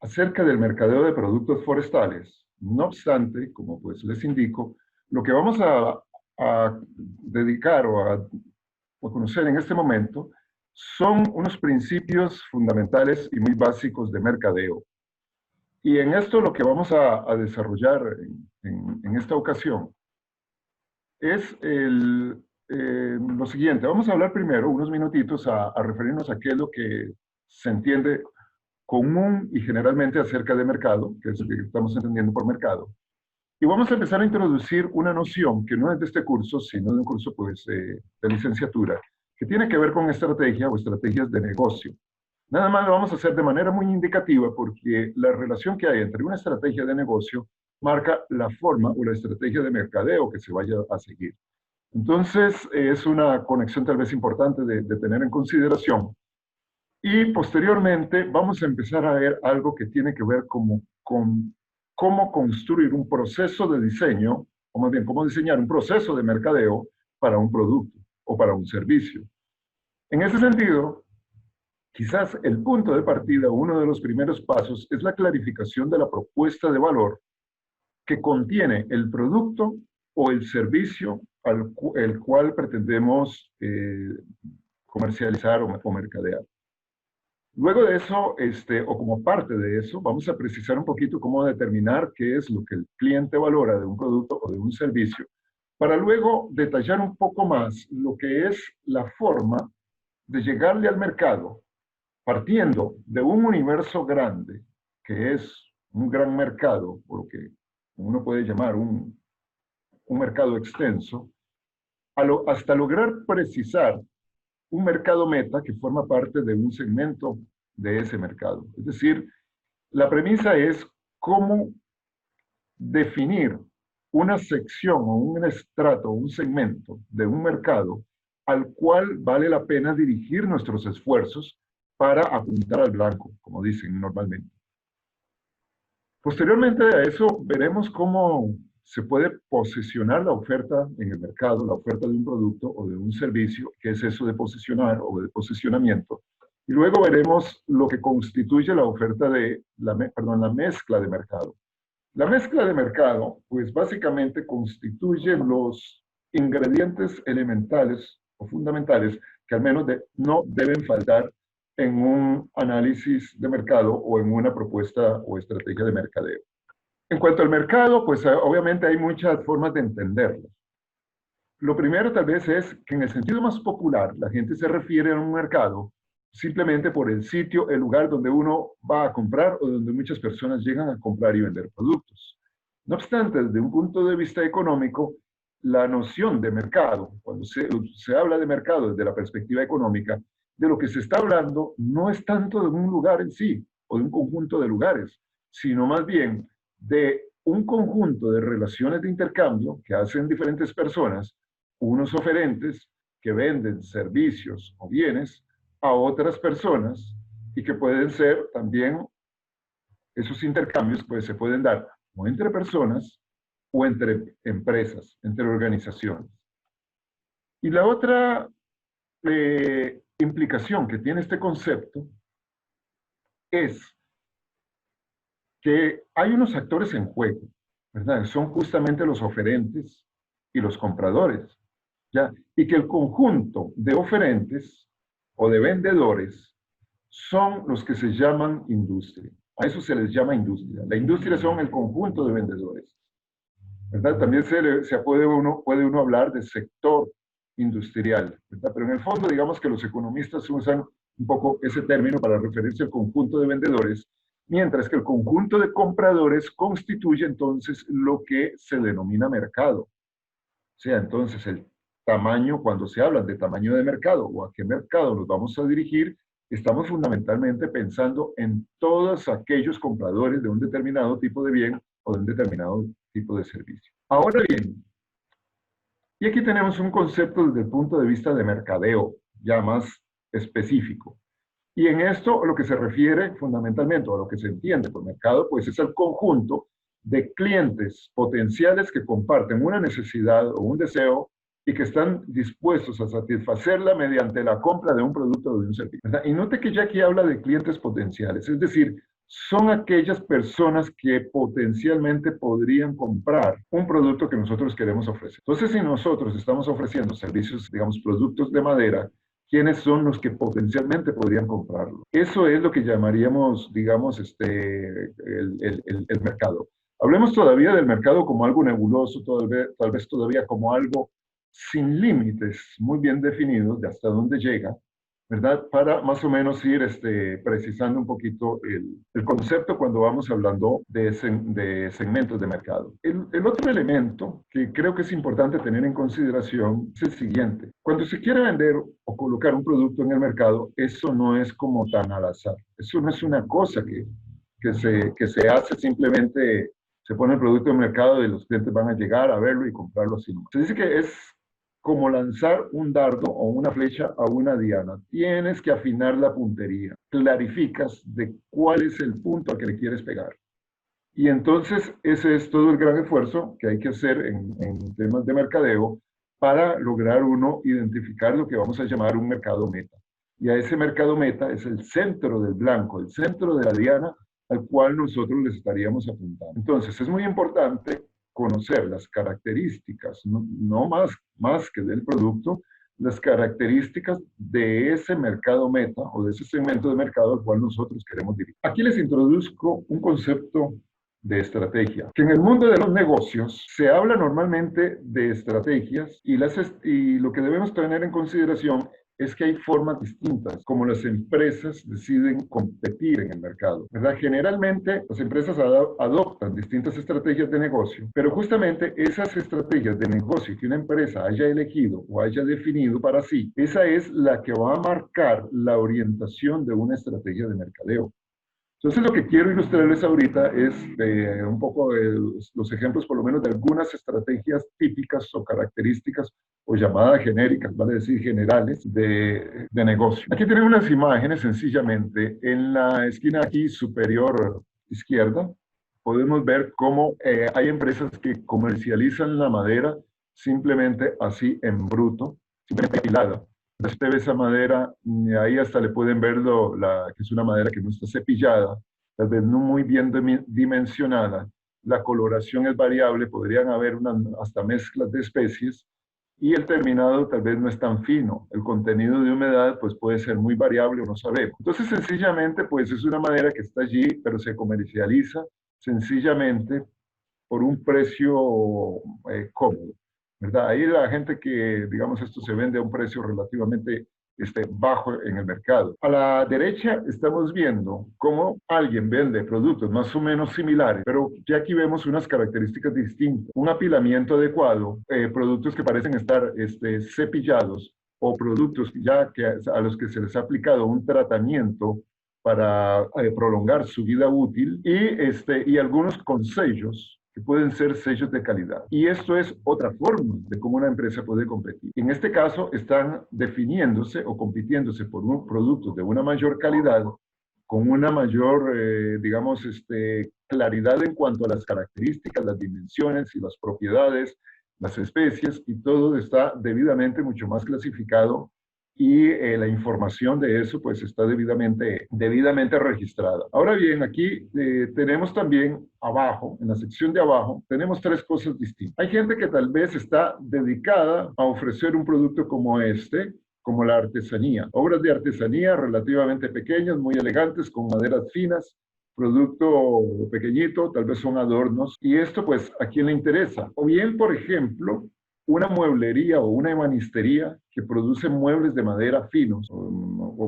acerca del mercadeo de productos forestales. No obstante, como pues les indico, lo que vamos a dedicar o a conocer en este momento son unos principios fundamentales y muy básicos de mercadeo. Y en esto lo que vamos a desarrollar en esta ocasión es lo siguiente. Vamos a hablar primero unos minutitos a referirnos a qué es lo que se entiende común y generalmente acerca de mercado, que es lo que estamos entendiendo por mercado. Y vamos a empezar a introducir una noción que no es de este curso, sino de un curso pues, de licenciatura, que tiene que ver con estrategia o estrategias de negocio. Nada más lo vamos a hacer de manera muy indicativa porque la relación que hay entre una estrategia de negocio marca la forma o la estrategia de mercadeo que se vaya a seguir. Entonces, es una conexión tal vez importante de tener en consideración. Y posteriormente vamos a empezar a ver algo que tiene que ver con cómo construir un proceso de diseño, o más bien cómo diseñar un proceso de mercadeo para un producto o para un servicio. En ese sentido, quizás el punto de partida, uno de los primeros pasos, es la clarificación de la propuesta de valor que contiene el producto o el servicio el cual pretendemos comercializar o mercadear. Luego de eso, o como parte de eso, vamos a precisar un poquito cómo determinar qué es lo que el cliente valora de un producto o de un servicio, para luego detallar un poco más lo que es la forma de llegarle al mercado, partiendo de un universo grande, que es un gran mercado, o lo que uno puede llamar un mercado extenso, hasta lograr precisar un mercado meta que forma parte de un segmento de ese mercado. Es decir, la premisa es cómo definir una sección o un estrato o un segmento de un mercado al cual vale la pena dirigir nuestros esfuerzos para apuntar al blanco, como dicen normalmente. Posteriormente a eso veremos cómo se puede posicionar la oferta en el mercado, la oferta de un producto o de un servicio, que es eso de posicionar o de posicionamiento. Y luego veremos lo que constituye la oferta de, la mezcla de mercado. La mezcla de mercado, pues básicamente constituye los ingredientes elementales o fundamentales que al menos no deben faltar en un análisis de mercado o en una propuesta o estrategia de mercadeo. En cuanto al mercado, pues obviamente hay muchas formas de entenderlo. Lo primero tal vez es que en el sentido más popular, la gente se refiere a un mercado simplemente por el sitio, el lugar donde uno va a comprar o donde muchas personas llegan a comprar y vender productos. No obstante, desde un punto de vista económico, la noción de mercado, cuando se habla de mercado desde la perspectiva económica, de lo que se está hablando no es tanto de un lugar en sí o de un conjunto de lugares, sino más bien de un conjunto de relaciones de intercambio que hacen diferentes personas, unos oferentes que venden servicios o bienes a otras personas y que pueden ser también, esos intercambios pues se pueden dar o entre personas o entre empresas, entre organizaciones. Y la otra implicación que tiene este concepto es que hay unos actores en juego, ¿verdad? Son justamente los oferentes y los compradores, ¿ya? Y que el conjunto de oferentes o de vendedores son los que se llaman industria. A eso se les llama industria. La industria son el conjunto de vendedores, ¿verdad? También puede uno hablar de sector industrial, ¿verdad? Pero en el fondo, digamos que los economistas usan un poco ese término para referirse al conjunto de vendedores, mientras que el conjunto de compradores constituye entonces lo que se denomina mercado. O sea, entonces el tamaño, cuando se habla de tamaño de mercado o a qué mercado nos vamos a dirigir, estamos fundamentalmente pensando en todos aquellos compradores de un determinado tipo de bien o de un determinado tipo de servicio. Ahora bien, y aquí tenemos un concepto desde el punto de vista de mercadeo, ya más específico. Y en esto lo que se refiere fundamentalmente, o a lo que se entiende por mercado, pues es el conjunto de clientes potenciales que comparten una necesidad o un deseo y que están dispuestos a satisfacerla mediante la compra de un producto o de un servicio, ¿verdad? Y note que ya aquí habla de clientes potenciales, es decir, son aquellas personas que potencialmente podrían comprar un producto que nosotros queremos ofrecer. Entonces, si nosotros estamos ofreciendo servicios, digamos, productos de madera, ¿quiénes son los que potencialmente podrían comprarlo? Eso es lo que llamaríamos, digamos, el mercado. Hablemos todavía del mercado como algo nebuloso, tal vez todavía como algo sin límites muy bien definidos de hasta dónde llega, ¿verdad? Para más o menos ir precisando un poquito el concepto cuando vamos hablando de segmentos de mercado. El otro elemento que creo que es importante tener en consideración es el siguiente. Cuando se quiere vender o colocar un producto en el mercado, eso no es como tan al azar. Eso no es una cosa que se hace simplemente, se pone el producto en el mercado y los clientes van a llegar a verlo y comprarlo así. Se dice que es como lanzar un dardo o una flecha a una diana. Tienes que afinar la puntería. Clarificas de cuál es el punto al que le quieres pegar. Y entonces ese es todo el gran esfuerzo que hay que hacer en temas de mercadeo para lograr uno identificar lo que vamos a llamar un mercado meta. Y a ese mercado meta es el centro del blanco, el centro de la diana al cual nosotros les estaríamos apuntando. Entonces es muy importante conocer las características, no más que del producto, las características de ese mercado meta o de ese segmento de mercado al cual nosotros queremos dirigir. Aquí les introduzco un concepto de estrategia, que en el mundo de los negocios se habla normalmente de estrategias y lo que debemos tener en consideración es que hay formas distintas como las empresas deciden competir en el mercado, ¿verdad? Generalmente las empresas adoptan distintas estrategias de negocio, pero justamente esas estrategias de negocio que una empresa haya elegido o haya definido para sí, esa es la que va a marcar la orientación de una estrategia de mercadeo. Entonces, lo que quiero ilustrarles ahorita es un poco los ejemplos, por lo menos, de algunas estrategias típicas o características o llamadas genéricas, vale decir generales, de negocio. Aquí tienen unas imágenes, sencillamente. En la esquina aquí superior izquierda, podemos ver cómo hay empresas que comercializan la madera simplemente así en bruto, simplemente apilada. Usted ve esa madera, ahí hasta le pueden ver que es una madera que no está cepillada, tal vez no muy bien dimensionada, la coloración es variable, podrían haber hasta mezclas de especies, y el terminado tal vez no es tan fino, el contenido de humedad pues puede ser muy variable o no sabemos. Entonces sencillamente pues es una madera que está allí, pero se comercializa sencillamente por un precio cómodo, ¿verdad? Ahí la gente que, digamos, esto se vende a un precio relativamente bajo en el mercado. A la derecha estamos viendo cómo alguien vende productos más o menos similares, pero ya aquí vemos unas características distintas. Un apilamiento adecuado, productos que parecen estar cepillados o productos ya a los que se les ha aplicado un tratamiento para prolongar su vida útil y algunos con sellos que pueden ser sellos de calidad. Y esto es otra forma de cómo una empresa puede competir. En este caso, están definiéndose o compitiéndose por un producto de una mayor calidad, con una mayor, digamos, claridad en cuanto a las características, las dimensiones y las propiedades, las especies, y todo está debidamente mucho más clasificado y la información de eso pues está debidamente registrada. Ahora bien, aquí tenemos también abajo, en la sección de abajo, tenemos tres cosas distintas. Hay gente que tal vez está dedicada a ofrecer un producto como como la artesanía. Obras de artesanía relativamente pequeñas, muy elegantes, con maderas finas, producto pequeñito, tal vez son adornos. Y esto pues, ¿a quién le interesa? O bien, por ejemplo, una mueblería o una ebanistería que produce muebles de madera finos,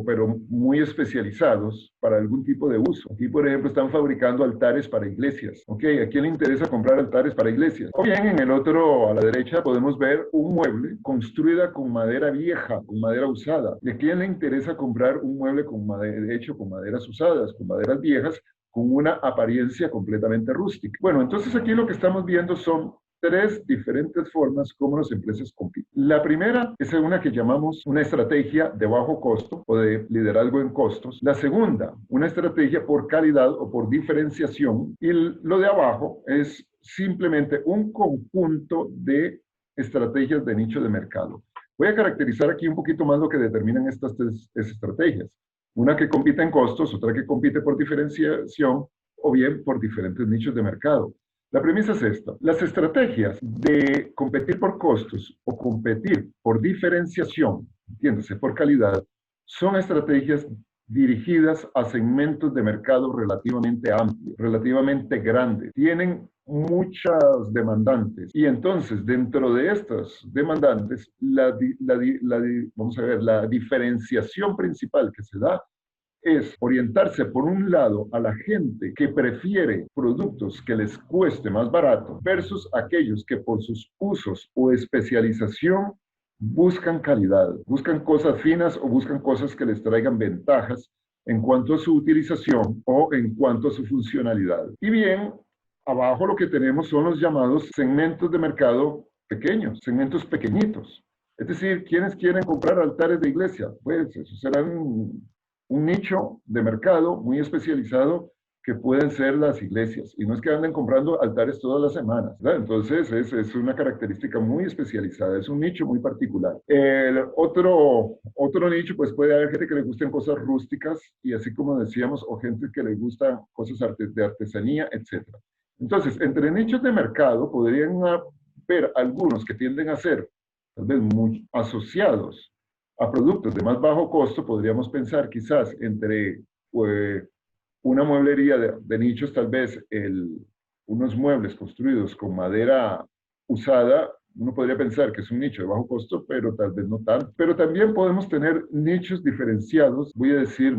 pero muy especializados para algún tipo de uso. Aquí, por ejemplo, están fabricando altares para iglesias. ¿Ok? ¿A quién le interesa comprar altares para iglesias? O bien, en el otro, a la derecha, podemos ver un mueble construida con madera vieja, con madera usada. ¿Y a quién le interesa comprar un mueble hecho con maderas usadas, con maderas viejas, con una apariencia completamente rústica? Bueno, entonces aquí lo que estamos viendo son tres diferentes formas como las empresas compiten. La primera es una que llamamos una estrategia de bajo costo o de liderazgo en costos. La segunda, una estrategia por calidad o por diferenciación. Y lo de abajo es simplemente un conjunto de estrategias de nicho de mercado. Voy a caracterizar aquí un poquito más lo que determinan estas tres estrategias. Una que compite en costos, otra que compite por diferenciación o bien por diferentes nichos de mercado. La premisa es esta. Las estrategias de competir por costos o competir por diferenciación, entiéndase, por calidad, son estrategias dirigidas a segmentos de mercado relativamente amplios, relativamente grandes. Tienen muchas demandantes y entonces dentro de estas demandantes vamos a ver, la diferenciación principal que se da es orientarse por un lado a la gente que prefiere productos que les cueste más barato versus aquellos que por sus usos o especialización buscan calidad, buscan cosas finas o buscan cosas que les traigan ventajas en cuanto a su utilización o en cuanto a su funcionalidad. Y bien, abajo lo que tenemos son los llamados segmentos de mercado pequeños, segmentos pequeñitos. Es decir, ¿quiénes quieren comprar altares de iglesia? Pues esos serán un nicho de mercado muy especializado que pueden ser las iglesias. Y no es que anden comprando altares todas las semanas, ¿verdad? Entonces es una característica muy especializada, es un nicho muy particular. El otro nicho, pues puede haber gente que le gusten cosas rústicas y así como decíamos, o gente que le gustan cosas de artesanía, etc. Entonces, entre nichos de mercado podrían haber algunos que tienden a ser tal vez muy asociados a productos de más bajo costo, podríamos pensar quizás entre una mueblería de nichos, tal vez unos muebles construidos con madera usada, uno podría pensar que es un nicho de bajo costo, pero tal vez no tanto. Pero también podemos tener nichos diferenciados, voy a decir,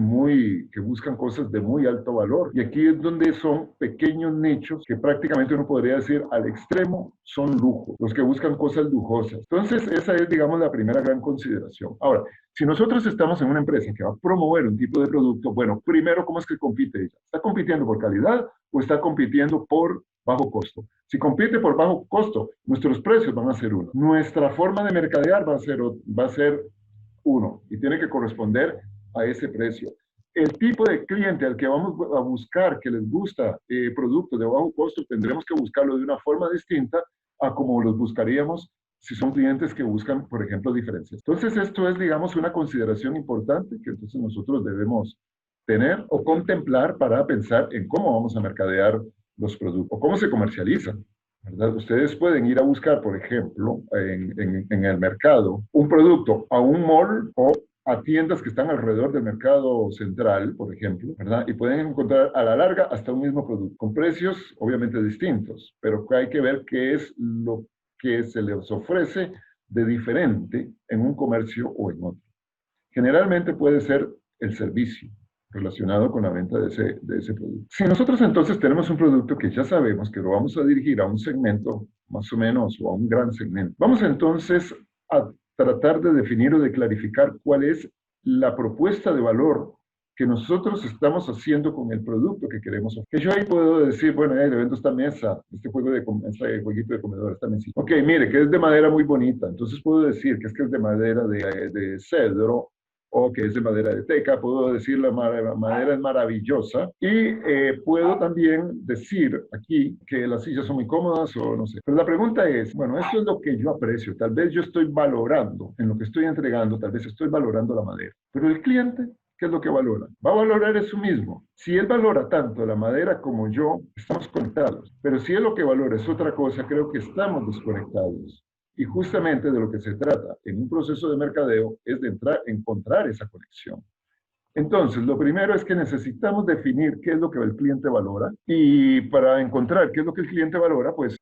que buscan cosas de muy alto valor. Y aquí es donde son pequeños nichos que prácticamente uno podría decir al extremo son lujo, los que buscan cosas lujosas. Entonces, esa es, digamos, la primera gran consideración. Ahora, si nosotros estamos en una empresa que va a promover un tipo de producto, bueno, primero, ¿cómo es que compite ella? ¿Está compitiendo por calidad o está compitiendo por bajo costo? Si compite por bajo costo, nuestros precios van a ser uno. Nuestra forma de mercadear va a ser uno y tiene que corresponder a ese precio. El tipo de cliente al que vamos a buscar que les gusta productos de bajo costo, tendremos que buscarlo de una forma distinta a como los buscaríamos si son clientes que buscan, por ejemplo, diferencias. Entonces, esto es, digamos, una consideración importante que entonces nosotros debemos tener o contemplar para pensar en cómo vamos a mercadear los productos o cómo se comercializan. ¿Verdad? Ustedes pueden ir a buscar, por ejemplo, en el mercado un producto a un mall o a tiendas que están alrededor del mercado central, por ejemplo, ¿verdad? Y pueden encontrar a la larga hasta un mismo producto, con precios obviamente distintos, pero hay que ver qué es lo que se les ofrece de diferente en un comercio o en otro. Generalmente puede ser el servicio relacionado con la venta de ese producto. Si nosotros entonces tenemos un producto que ya sabemos que lo vamos a dirigir a un segmento más o menos o a un gran segmento, vamos entonces a tratar de definir o de clarificar cuál es la propuesta de valor que nosotros estamos haciendo con el producto que queremos ofrecer. Que yo ahí puedo decir, bueno, le vendo esta mesa, este jueguito de comedor, esta mesita. Ok, mire, que es de madera muy bonita. Entonces puedo decir que es de madera de cedro o que es de madera de teca. Puedo decir la madera es maravillosa y puedo también decir aquí que las sillas son muy cómodas o no sé. Pero la pregunta es, bueno, eso es lo que yo aprecio. Tal vez yo estoy valorando en lo que estoy entregando, tal vez estoy valorando la madera. Pero el cliente, ¿qué es lo que valora? Va a valorar eso mismo. Si él valora tanto la madera como yo, estamos conectados. Pero si él lo que valora es otra cosa, creo que estamos desconectados. Y justamente de lo que se trata en un proceso de mercadeo es de encontrar esa conexión. Entonces, lo primero es que necesitamos definir qué es lo que el cliente valora y para encontrar qué es lo que el cliente valora, pues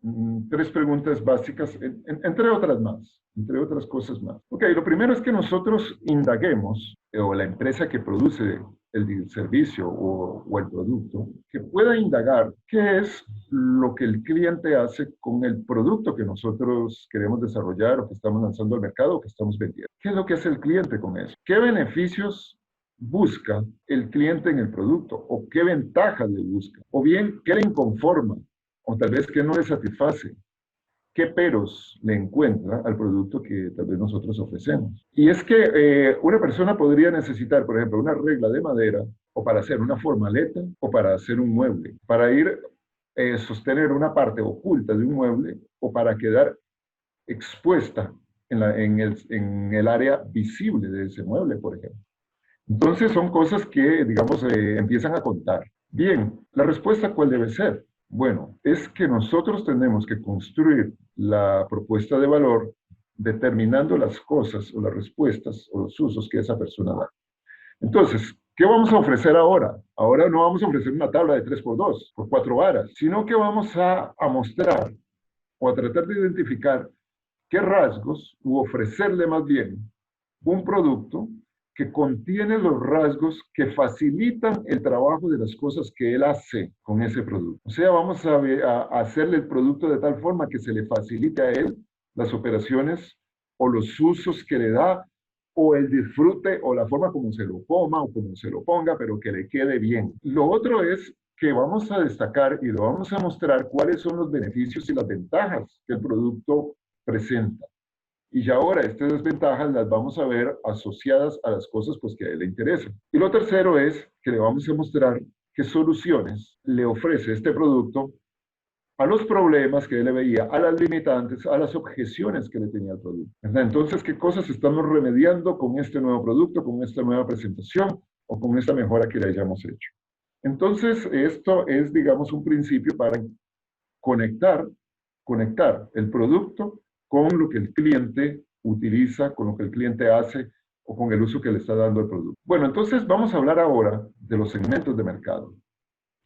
tres preguntas básicas, entre otras más, entre otras cosas más. Ok, lo primero es que nosotros indaguemos, o la empresa que produce el servicio o el producto, que pueda indagar qué es lo que el cliente hace con el producto que nosotros queremos desarrollar o que estamos lanzando al mercado o que estamos vendiendo. ¿Qué es lo que hace el cliente con eso? ¿Qué beneficios busca el cliente en el producto o qué ventajas le busca o bien qué le inconforma o tal vez qué no le satisface, qué peros le encuentra al producto que tal vez nosotros ofrecemos. Y es que una persona podría necesitar, por ejemplo, una regla de madera o para hacer una formaleta o para hacer un mueble, para ir sostener una parte oculta de un mueble o para quedar expuesta en el área visible de ese mueble, por ejemplo. Entonces son cosas que, digamos, empiezan a contar. Bien, ¿la respuesta cuál debe ser? Bueno, es que nosotros tenemos que construir la propuesta de valor determinando las cosas o las respuestas o los usos que esa persona da. Entonces, ¿qué vamos a ofrecer ahora? Ahora no vamos a ofrecer una tabla de 3x2, por 4 varas, sino que vamos a mostrar o a tratar de identificar qué rasgos, u ofrecerle más bien un producto que contiene los rasgos que facilitan el trabajo de las cosas que él hace con ese producto. O sea, vamos a hacerle el producto de tal forma que se le facilite a él las operaciones o los usos que le da o el disfrute o la forma como se lo coma o como se lo ponga, pero que le quede bien. Lo otro es que vamos a destacar y lo vamos a mostrar cuáles son los beneficios y las ventajas que el producto presenta. Y ya ahora estas desventajas las vamos a ver asociadas a las cosas pues, que a él le interesan. Y lo tercero es que le vamos a mostrar qué soluciones le ofrece este producto a los problemas que él le veía, a las limitantes, a las objeciones que le tenía al producto. ¿Verdad? Entonces, ¿qué cosas estamos remediando con este nuevo producto, con esta nueva presentación o con esta mejora que le hayamos hecho? Entonces, esto es, digamos, un principio para conectar, conectar el producto con lo que el cliente utiliza, con lo que el cliente hace o con el uso que le está dando el producto. Bueno, entonces vamos a hablar ahora de los segmentos de mercado.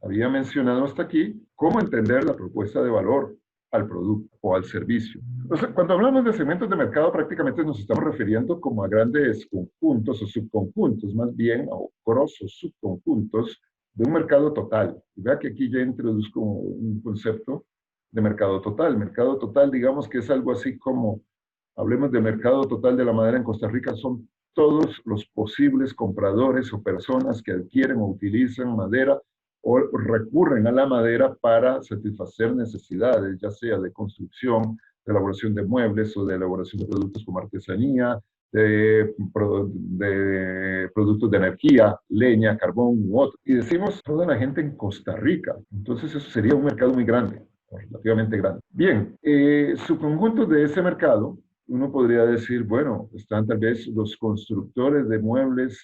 Había mencionado hasta aquí cómo entender la propuesta de valor al producto o al servicio. O sea, cuando hablamos de segmentos de mercado, prácticamente nos estamos refiriendo como a grandes conjuntos o subconjuntos, más bien, o grosos subconjuntos de un mercado total. Y vea que aquí ya introduzco un concepto de mercado total. Mercado total, digamos que es algo así como, hablemos de mercado total de la madera en Costa Rica, son todos los posibles compradores o personas que adquieren o utilizan madera o recurren a la madera para satisfacer necesidades, ya sea de construcción, de elaboración de muebles o de elaboración de productos como artesanía, de productos de energía, leña, carbón u otro. Y decimos toda la gente en Costa Rica. Entonces eso sería un mercado muy grande, relativamente grande. Bien, su conjunto de ese mercado, uno podría decir, bueno, están tal vez los constructores de muebles,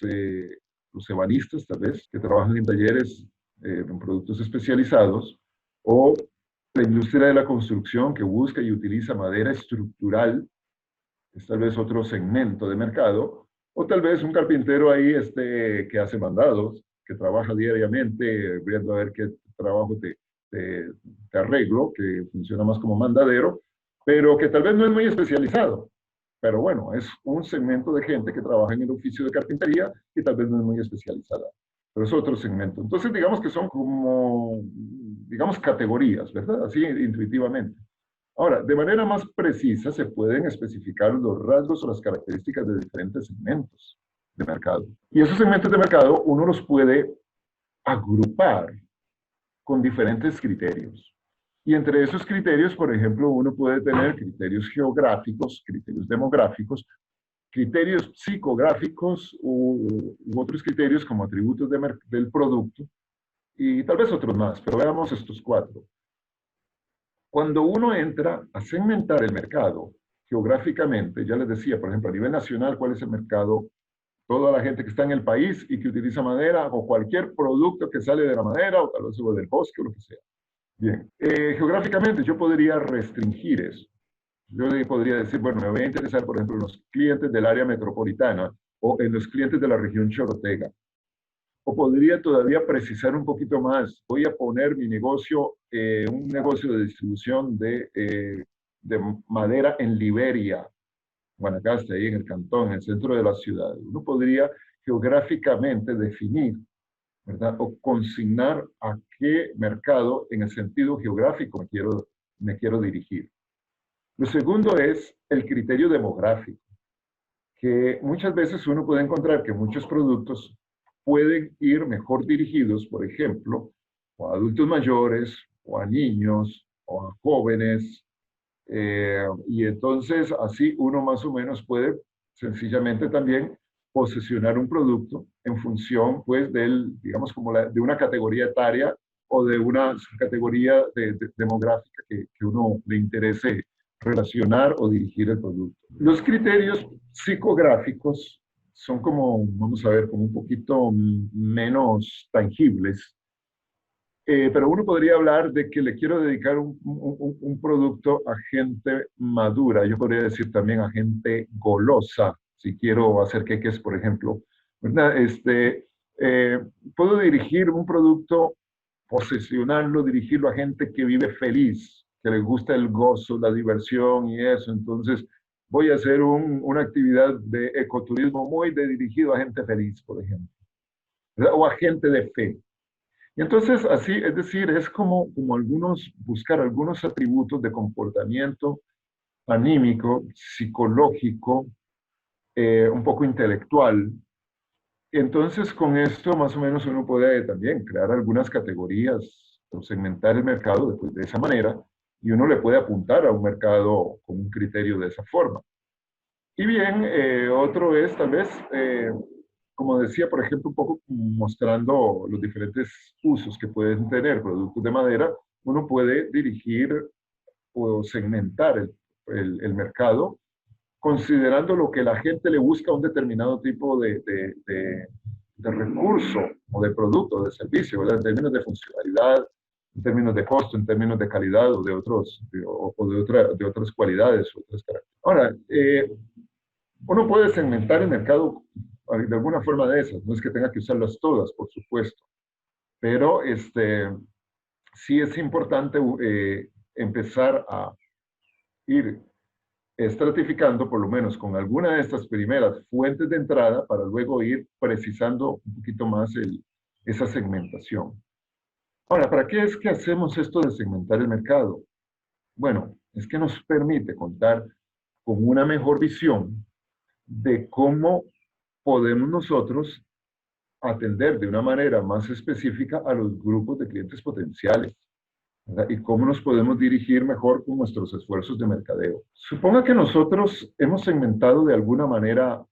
los ebanistas tal vez, que trabajan en talleres en productos especializados, o la industria de la construcción que busca y utiliza madera estructural, es tal vez otro segmento de mercado, o tal vez un carpintero ahí que hace mandados, que trabaja diariamente, viendo a ver qué trabajo te arreglo, que funciona más como mandadero, pero que tal vez no es muy especializado. Pero bueno, es un segmento de gente que trabaja en el oficio de carpintería y tal vez no es muy especializada. Pero es otro segmento. Entonces, digamos que son como, digamos, categorías, ¿verdad? Así intuitivamente. Ahora, de manera más precisa se pueden especificar los rasgos o las características de diferentes segmentos de mercado. Y esos segmentos de mercado uno los puede agrupar con diferentes criterios. Y entre esos criterios, por ejemplo, uno puede tener criterios geográficos, criterios demográficos, criterios psicográficos u otros criterios como atributos del producto y tal vez otros más, pero veamos estos cuatro. Cuando uno entra a segmentar el mercado geográficamente, ya les decía, por ejemplo, a nivel nacional, cuál es el mercado, toda la gente que está en el país y que utiliza madera o cualquier producto que sale de la madera o tal vez del bosque o lo que sea. Bien, geográficamente yo podría restringir eso. Yo podría decir, bueno, me voy a interesar, por ejemplo, en los clientes del área metropolitana o en los clientes de la región Chorotega. O podría todavía precisar un poquito más. Voy a poner mi negocio, un negocio de distribución de madera en Liberia, Guanacaste, ahí en el cantón, en el centro de la ciudad. Uno podría geográficamente definir, ¿verdad? O consignar a qué mercado en el sentido geográfico me quiero dirigir. Lo segundo es el criterio demográfico, que muchas veces uno puede encontrar que muchos productos pueden ir mejor dirigidos, por ejemplo, o a adultos mayores, o a niños, o a jóvenes, y entonces así uno más o menos puede sencillamente también posicionar un producto en función, pues, digamos, como de una categoría etaria o de una categoría demográfica que uno le interese relacionar o dirigir el producto. Los criterios psicográficos son como, vamos a ver, como un poquito menos tangibles. Pero uno podría hablar de que le quiero dedicar un producto a gente madura. Yo podría decir también a gente golosa, si quiero hacer queques, por ejemplo. ¿Verdad? Eh, puedo dirigir un producto, posesionarlo, dirigirlo a gente que vive feliz, que le gusta el gozo, la diversión y eso. Entonces, voy a hacer una actividad de ecoturismo muy dirigido a gente feliz, por ejemplo, ¿verdad? O a gente de fe. Y entonces, así, es decir, es como buscar algunos atributos de comportamiento anímico, psicológico, un poco intelectual. Entonces, con esto más o menos uno puede también crear algunas categorías o segmentar el mercado de esa manera y uno le puede apuntar a un mercado con un criterio de esa forma. Y bien, otro es tal vez, como decía, por ejemplo, un poco mostrando los diferentes usos que pueden tener productos de madera, uno puede dirigir o segmentar el mercado considerando lo que la gente le busca a un determinado tipo de recurso o de producto, o de servicio, ¿verdad? En términos de funcionalidad, en términos de costo, en términos de calidad o de, de otras cualidades. Otras características. Ahora, uno puede segmentar el mercado de alguna forma de esas, no es que tenga que usarlas todas, por supuesto, pero sí es importante empezar a ir estratificando, por lo menos con alguna de estas primeras fuentes de entrada, para luego ir precisando un poquito más esa segmentación. Ahora, ¿para qué es que hacemos esto de segmentar el mercado? Bueno, es que nos permite contar con una mejor visión de cómo podemos nosotros atender de una manera más específica a los grupos de clientes potenciales, ¿verdad? Y cómo nos podemos dirigir mejor con nuestros esfuerzos de mercadeo. Suponga que nosotros hemos segmentado de alguna manera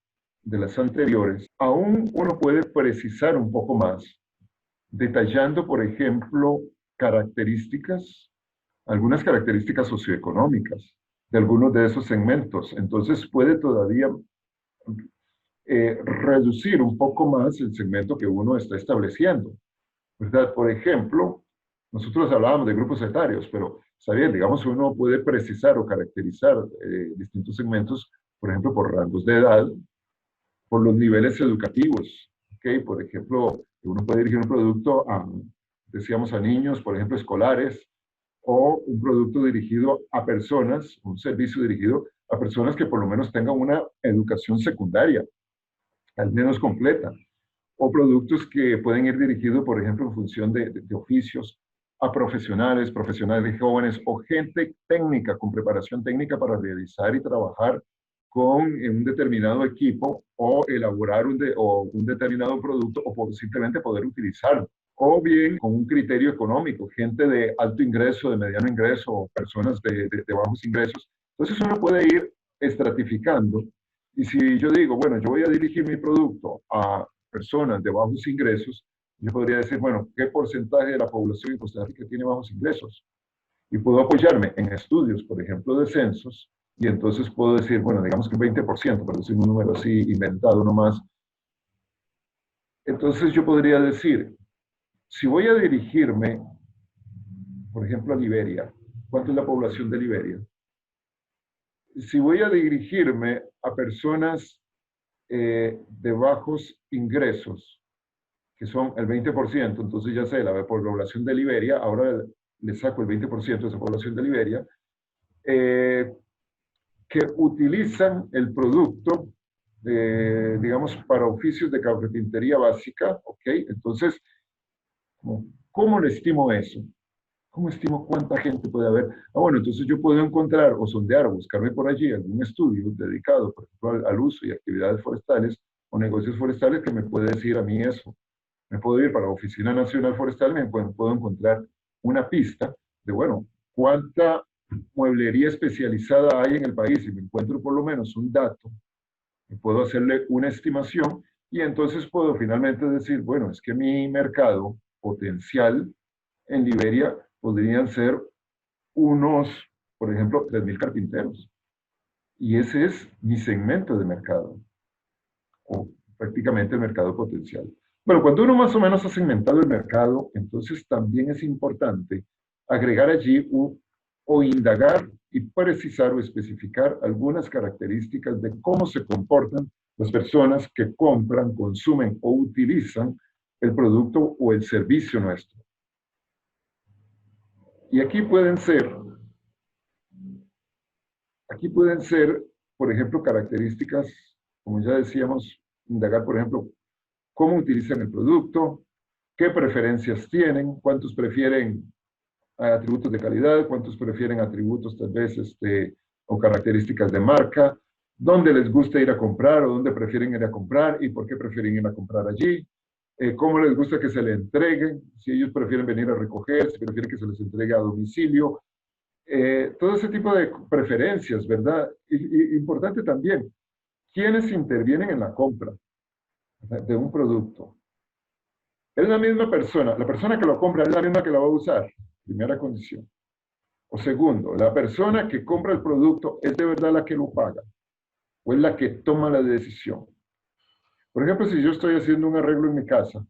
de las anteriores, aún uno puede precisar un poco más, detallando, por ejemplo, características, algunas características socioeconómicas de algunos de esos segmentos. Entonces puede todavía reducir un poco más el segmento que uno está estableciendo, ¿verdad? Por ejemplo, nosotros hablábamos de grupos etarios, pero está bien, digamos, uno puede precisar o caracterizar distintos segmentos, por ejemplo, por rangos de edad, por los niveles educativos, ¿ok? Por ejemplo, uno puede dirigir un producto a, decíamos, a niños, por ejemplo, escolares, o un producto dirigido a personas, un servicio dirigido a personas que por lo menos tengan una educación secundaria, al menos completa, o productos que pueden ir dirigidos, por ejemplo, en función de oficios a profesionales, profesionales jóvenes o gente técnica con preparación técnica para realizar y trabajar con un determinado equipo o elaborar un determinado producto o simplemente poder utilizarlo. O bien con un criterio económico, gente de alto ingreso, de mediano ingreso o personas de bajos ingresos. Entonces uno puede ir estratificando y si yo digo, bueno, yo voy a dirigir mi producto a personas de bajos ingresos, yo podría decir, bueno, ¿qué porcentaje de la población en Costa Rica tiene bajos ingresos? Y puedo apoyarme en estudios, por ejemplo, de censos, y entonces puedo decir, bueno, digamos que 20%, por decir un número así inventado nomás. Entonces yo podría decir, si voy a dirigirme, por ejemplo, a Liberia, ¿cuánto es la población de Liberia? Si voy a dirigirme a personas de bajos ingresos, que son el 20%, entonces ya sé, la población de Liberia, ahora le saco el 20% de esa población de Liberia, eh, que utilizan el producto, digamos, para oficios de carpintería básica, ¿ok? Entonces, ¿cómo le estimo eso? ¿Cómo estimo cuánta gente puede haber? Ah, bueno, entonces yo puedo encontrar o sondear o buscarme por allí algún estudio dedicado, por ejemplo, al uso y actividades forestales o negocios forestales que me puede decir a mí eso. Me puedo ir para la Oficina Nacional Forestal y me puedo encontrar una pista de, bueno, cuánta mueblería especializada hay en el país y me encuentro por lo menos un dato y puedo hacerle una estimación y entonces puedo finalmente decir, bueno, es que mi mercado potencial en Liberia podrían ser unos, por ejemplo, 3.000 carpinteros. Y ese es mi segmento de mercado. o prácticamente el mercado potencial. Bueno, cuando uno más o menos ha segmentado el mercado, entonces también es importante agregar allí o indagar y precisar o especificar algunas características de cómo se comportan las personas que compran, consumen o utilizan el producto o el servicio nuestro. Y aquí pueden ser, por ejemplo, características, como ya decíamos, indagar, por ejemplo, cómo utilizan el producto, qué preferencias tienen, cuántos prefieren atributos de calidad, cuántos prefieren atributos tal vez o características de marca, dónde les gusta ir a comprar o dónde prefieren ir a comprar y por qué prefieren ir a comprar allí, cómo les gusta que se le entreguen, si ellos prefieren venir a recoger, si prefieren que se les entregue a domicilio, todo ese tipo de preferencias, ¿verdad? Y importante también, ¿quiénes intervienen en la compra de un producto? Es la misma persona, la persona que lo compra es la misma que la va a usar, primera condición. O segundo, la persona que compra el producto es de verdad la que lo paga o es la que toma la decisión. Por ejemplo, si yo estoy haciendo un arreglo en mi casa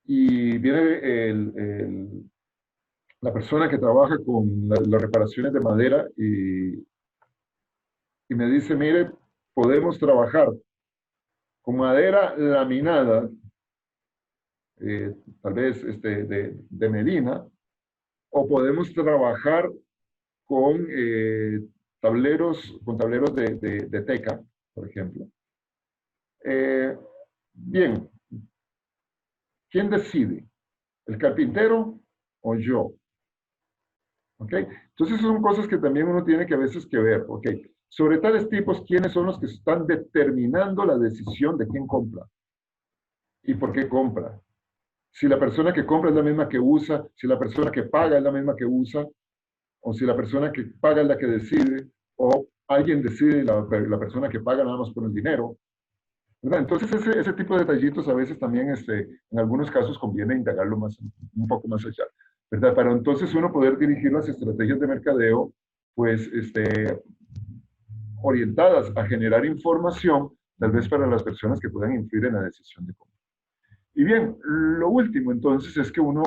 y viene la persona que trabaja con las reparaciones de madera y me dice, mire, podemos trabajar con madera laminada, tal vez de Medina, o podemos trabajar con tableros de teca, por ejemplo. Bien, ¿quién decide? ¿El carpintero o yo? ¿Ok? Entonces son cosas que también uno tiene que a veces que ver. ¿Ok? Sobre tales tipos, ¿quiénes son los que están determinando la decisión de quién compra? ¿Y por qué compra? Si la persona que compra es la misma que usa, si la persona que paga es la misma que usa, o si la persona que paga es la que decide, o alguien decide y la persona que paga nada más por el dinero. ¿Verdad? Entonces ese tipo de detallitos a veces también en algunos casos conviene indagarlo un poco más allá. ¿Verdad? Para entonces uno poder dirigir las estrategias de mercadeo, pues orientadas a generar información, tal vez para las personas que puedan influir en la decisión de compra. Y bien, lo último entonces es que uno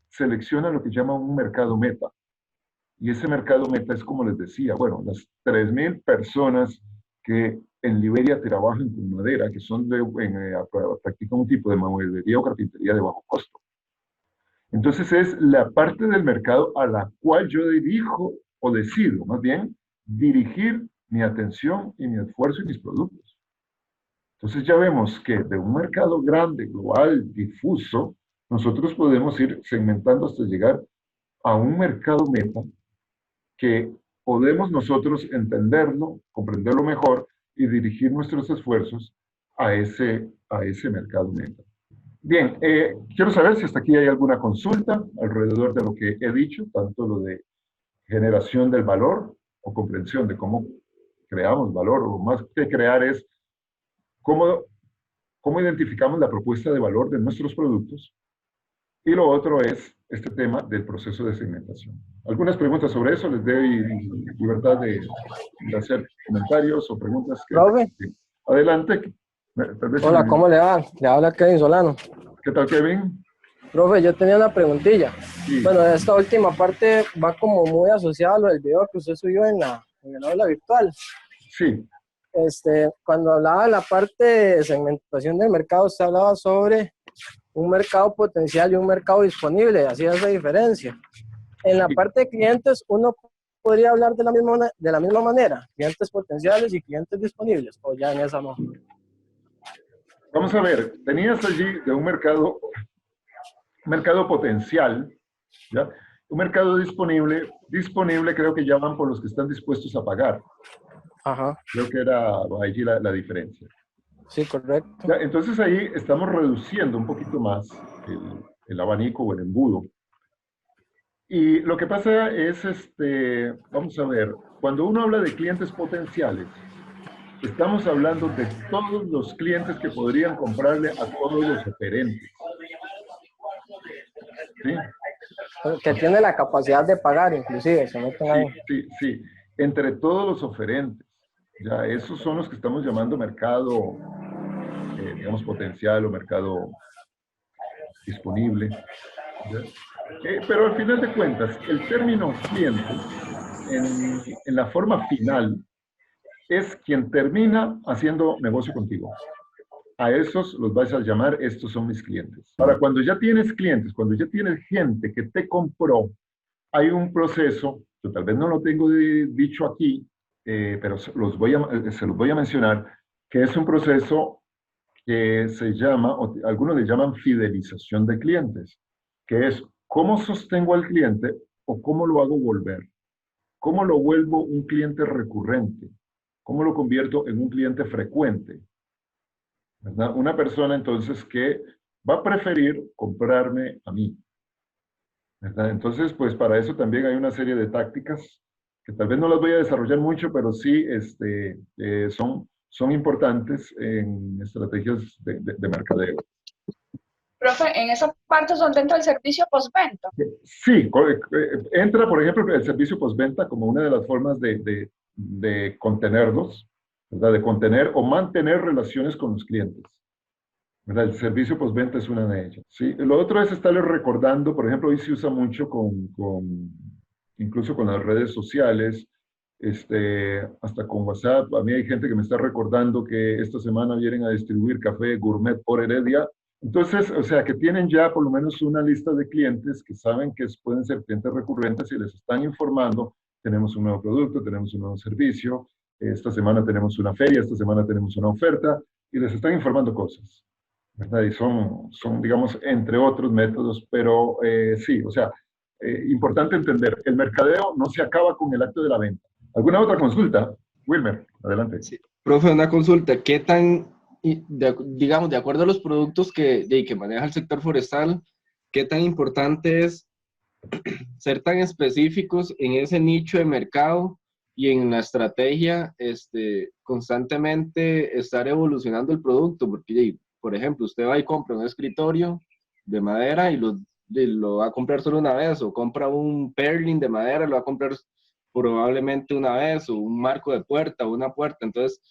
selecciona lo que llama un mercado meta. Y ese mercado meta es, como les decía, bueno, las 3.000 personas que en Liberia trabajan con madera, que son practican un tipo de mueblería o carpintería de bajo costo. Entonces es la parte del mercado a la cual yo dirijo o decido, más bien, dirigir mi atención y mi esfuerzo y mis productos. Entonces ya vemos que de un mercado grande, global, difuso, nosotros podemos ir segmentando hasta llegar a un mercado meta que podemos nosotros entenderlo, comprenderlo mejor y dirigir nuestros esfuerzos a ese mercado meta. Bien, quiero saber si hasta aquí hay alguna consulta alrededor de lo que he dicho, tanto lo de generación del valor o comprensión de cómo creamos valor, o más que crear es cómo, cómo identificamos la propuesta de valor de nuestros productos. Y lo otro es este tema del proceso de segmentación. ¿Algunas preguntas sobre eso? Les doy libertad de hacer comentarios o preguntas. Profe. Adelante. Hola, ¿cómo le va? Le habla Kevin Solano. ¿Qué tal, Kevin? Profe, yo tenía una preguntilla. Sí. Bueno, esta última parte va como muy asociada a lo del video que usted subió en el aula virtual. Sí. Cuando hablaba de la parte de segmentación del mercado, usted hablaba sobre un mercado potencial y un mercado disponible, así es la diferencia. En la parte de clientes, uno podría hablar de la misma manera, clientes potenciales y clientes disponibles, o ya en esa no. Vamos a ver, tenías allí de un mercado potencial, ¿ya? Un mercado disponible creo que ya van por los que están dispuestos a pagar. Ajá. Creo que era allí la diferencia. Sí, correcto. Ya, entonces ahí estamos reduciendo un poquito más el abanico o el embudo. Y lo que pasa es, vamos a ver, cuando uno habla de clientes potenciales, estamos hablando de todos los clientes que podrían comprarle a todos los oferentes. ¿Sí? Que tiene la capacidad de pagar, inclusive. Sí. Entre todos los oferentes. Ya, esos son los que estamos llamando mercado digamos, potencial o mercado disponible. Pero al final de cuentas, el término cliente, en la forma final, es quien termina haciendo negocio contigo. A esos los vais a llamar, estos son mis clientes. Ahora, cuando ya tienes clientes, cuando ya tienes gente que te compró, hay un proceso, yo tal vez no lo tengo dicho aquí, pero se los voy a mencionar, que es un proceso que se llama, o algunos le llaman fidelización de clientes, que es cómo sostengo al cliente o cómo lo hago volver, cómo lo vuelvo un cliente recurrente, cómo lo convierto en un cliente frecuente, ¿verdad? Una persona entonces que va a preferir comprarme a mí, ¿verdad? Entonces, pues para eso también hay una serie de tácticas que tal vez no las voy a desarrollar mucho, pero sí son importantes en estrategias de mercadeo. Profe, en esa parte es donde entra el servicio postventa. Sí, entra, por ejemplo, el servicio postventa como una de las formas de contenerlos, ¿verdad? De contener o mantener relaciones con los clientes, ¿verdad? El servicio postventa es una de ellas. ¿Sí? Lo otro es estarles recordando, por ejemplo, hoy se usa mucho incluso con las redes sociales, hasta con WhatsApp. A mí hay gente que me está recordando que esta semana vienen a distribuir café gourmet por Heredia. Entonces, o sea, que tienen ya por lo menos una lista de clientes que saben que pueden ser clientes recurrentes y les están informando, tenemos un nuevo producto, tenemos un nuevo servicio, esta semana tenemos una feria, esta semana tenemos una oferta, y les están informando cosas, ¿verdad? Y son, digamos, entre otros métodos, pero sí, o sea, importante entender, el mercadeo no se acaba con el acto de la venta. ¿Alguna otra consulta? Wilmer, adelante. Sí. Profe, una consulta. ¿Qué tan, digamos, de acuerdo a los productos que maneja el sector forestal, qué tan importante es ser tan específicos en ese nicho de mercado y en la estrategia, constantemente estar evolucionando el producto? Porque, por ejemplo, usted va y compra un escritorio de madera y lo va a comprar solo una vez, o compra un purlin de madera, lo va a comprar probablemente una vez, o un marco de puerta, o una puerta. Entonces,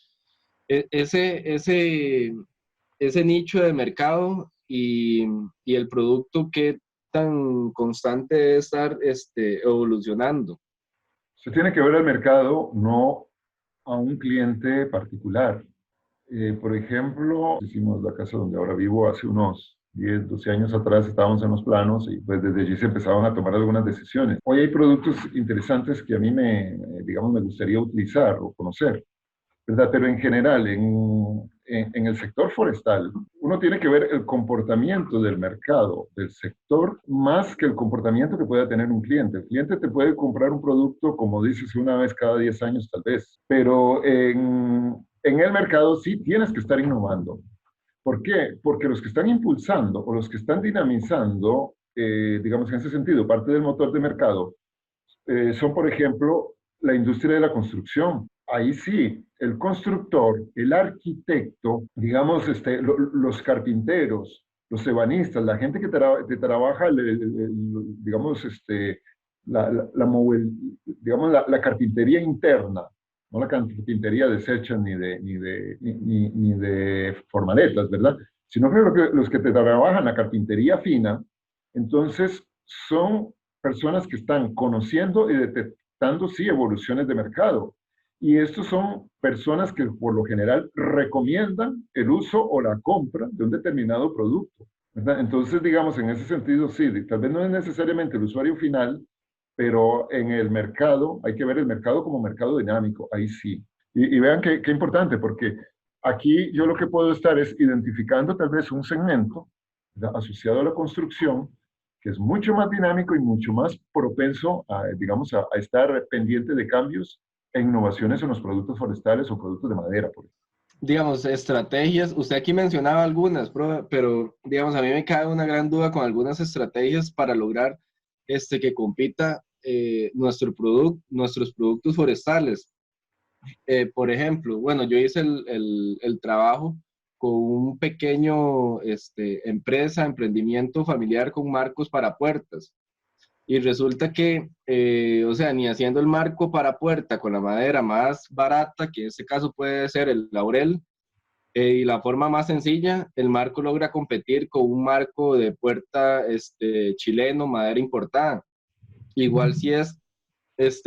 ese nicho de mercado y el producto, ¿qué tan constante debe estar evolucionando? Se tiene que ver al mercado, no a un cliente particular. Por ejemplo, hicimos la casa donde ahora vivo hace unos 10, 12 años atrás, estábamos en los planos y pues desde allí se empezaban a tomar algunas decisiones. Hoy hay productos interesantes que a mí digamos, me gustaría utilizar o conocer, ¿verdad? Pero en general, en el sector forestal, uno tiene que ver el comportamiento del mercado, del sector, más que el comportamiento que pueda tener un cliente. El cliente te puede comprar un producto, como dices, una vez cada 10 años tal vez, pero en el mercado sí tienes que estar innovando. ¿Por qué? Porque los que están impulsando o los que están dinamizando, digamos en ese sentido, parte del motor de mercado, son, por ejemplo, la industria de la construcción. Ahí sí, el constructor, el arquitecto, digamos, los carpinteros, los ebanistas, la gente que trabaja, digamos, digamos la carpintería interna, no la carpintería deshecha ni de formaletas, ¿verdad? Sino que los que te trabajan la carpintería fina, entonces son personas que están conociendo y detectando, sí, evoluciones de mercado. Y estos son personas que por lo general recomiendan el uso o la compra de un determinado producto, ¿verdad? Entonces, digamos, en ese sentido, sí, tal vez no es necesariamente el usuario final, pero en el mercado, hay que ver el mercado como mercado dinámico, ahí sí. Y vean qué importante, porque aquí yo lo que puedo estar es identificando tal vez un segmento, ¿verdad?, asociado a la construcción, que es mucho más dinámico y mucho más propenso a, digamos, a estar pendiente de cambios e innovaciones en los productos forestales o productos de madera, por ejemplo. Digamos, estrategias, usted aquí mencionaba algunas, pero digamos, a mí me cae una gran duda con algunas estrategias para lograr que compita nuestros productos forestales. Por ejemplo, bueno, yo hice el trabajo con un pequeño emprendimiento familiar con marcos para puertas. Y resulta que, o sea, ni haciendo el marco para puerta con la madera más barata, que en este caso puede ser el laurel, Y la forma más sencilla, el marco logra competir con un marco de puerta chileno, madera importada. Igual si es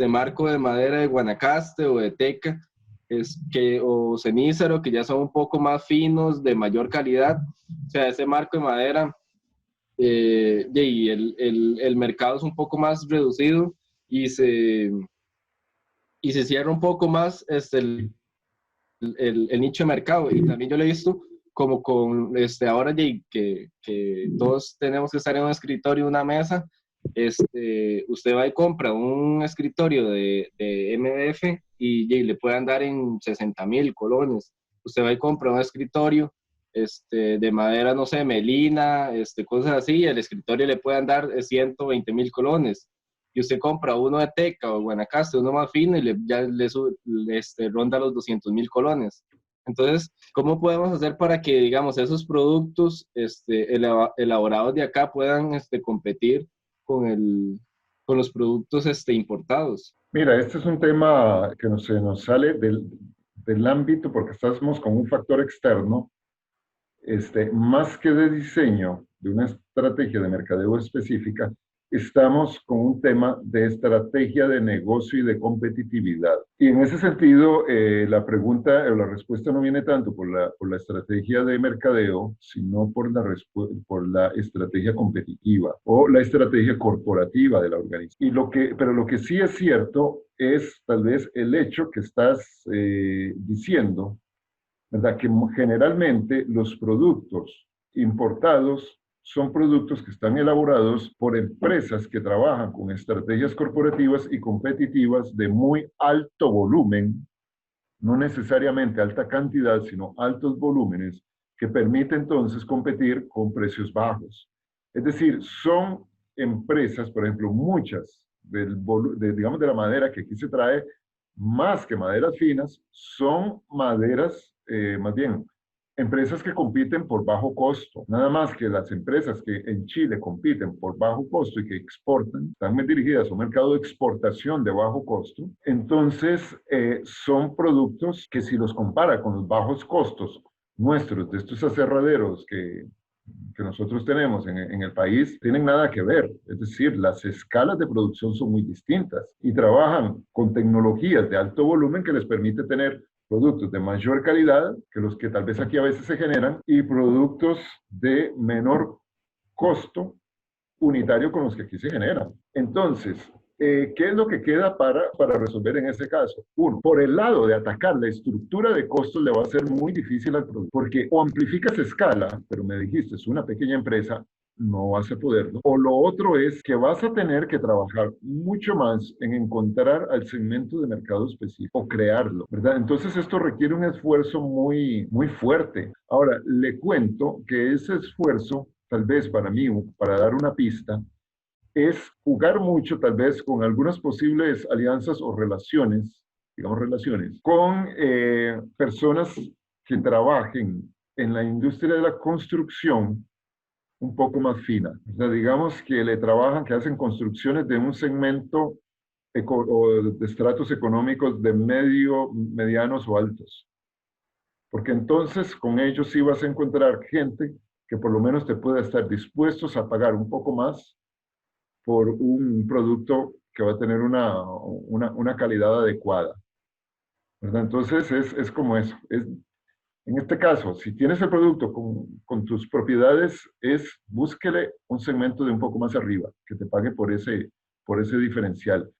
marco de madera de Guanacaste o de teca, o cenícero, que ya son un poco más finos, de mayor calidad. O sea, ese marco de madera, y el mercado es un poco más reducido y se cierra un poco más el nicho de mercado. Y también yo lo he visto como con ahora que todos tenemos que estar en un escritorio, una mesa. Usted va y compra un escritorio de MDF y le pueden dar en 60,000 colones. Usted va y compra un escritorio de madera, no sé, melina, cosas así, y el escritorio le pueden dar 120,000 colones. Y usted compra uno de teca o Guanacaste, uno más fino, y ya ronda los 200,000 colones. Entonces, ¿cómo podemos hacer para que, digamos, esos productos elaborados de acá puedan competir con los productos importados? Mira, este es un tema que se nos sale del ámbito porque estamos con un factor externo, más que de diseño de una estrategia de mercadeo específica, estamos con un tema de estrategia de negocio y de competitividad. Y en ese sentido, la pregunta o la respuesta no viene tanto por la estrategia de mercadeo, sino por la estrategia competitiva o la estrategia corporativa de la organización. Pero lo que sí es cierto es tal vez el hecho que estás diciendo, ¿verdad? Que generalmente los productos importados son productos que están elaborados por empresas que trabajan con estrategias corporativas y competitivas de muy alto volumen, no necesariamente alta cantidad, sino altos volúmenes, que permite entonces competir con precios bajos. Es decir, son empresas, por ejemplo, muchas digamos, de la madera que aquí se trae, más que maderas finas, son maderas, más bien, empresas que compiten por bajo costo. Nada más que las empresas que en Chile compiten por bajo costo y que exportan, están dirigidas a un mercado de exportación de bajo costo. Entonces, son productos que si los compara con los bajos costos nuestros, de estos aserraderos que nosotros tenemos en el país, tienen nada que ver. Es decir, las escalas de producción son muy distintas y trabajan con tecnologías de alto volumen que les permite tener productos de mayor calidad que los que tal vez aquí a veces se generan y productos de menor costo unitario con los que aquí se generan. Entonces, ¿qué es lo que queda para resolver en ese caso? Uno, por el lado de atacar la estructura de costos le va a ser muy difícil al producto, porque o amplificas escala, pero me dijiste, es una pequeña empresa, no vas a poderlo. O lo otro es que vas a tener que trabajar mucho más en encontrar al segmento de mercado específico o crearlo, ¿verdad? Entonces esto requiere un esfuerzo muy, muy fuerte. Ahora, le cuento que ese esfuerzo, tal vez para mí, para dar una pista, es jugar mucho tal vez con algunas posibles alianzas o relaciones, digamos relaciones, con personas que trabajen en la industria de la construcción un poco más fina. O sea, digamos que le trabajan, que hacen construcciones de un segmento o de estratos económicos de medianos o altos. Porque entonces con ellos sí vas a encontrar gente que por lo menos te pueda estar dispuestos a pagar un poco más por un producto que va a tener una calidad adecuada, ¿verdad? Entonces es como eso. En este caso, si tienes el producto con tus propiedades, búsquele un segmento de un poco más arriba, que te pague por ese diferencial.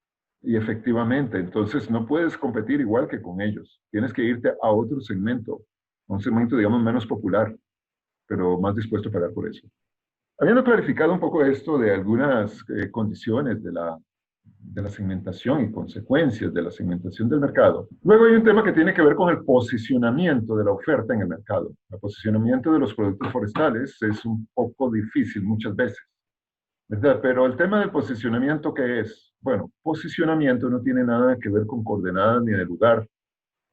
Y efectivamente, entonces no puedes competir igual que con ellos. Tienes que irte a otro segmento, un segmento, digamos, menos popular, pero más dispuesto a pagar por eso. Habiendo clarificado un poco esto de algunas condiciones de la segmentación y consecuencias de la segmentación del mercado, luego hay un tema que tiene que ver con el posicionamiento de la oferta en el mercado. El posicionamiento de los productos forestales es un poco difícil muchas veces, ¿verdad? Pero el tema del posicionamiento, ¿qué es? Bueno, posicionamiento no tiene nada que ver con coordenadas ni de lugar,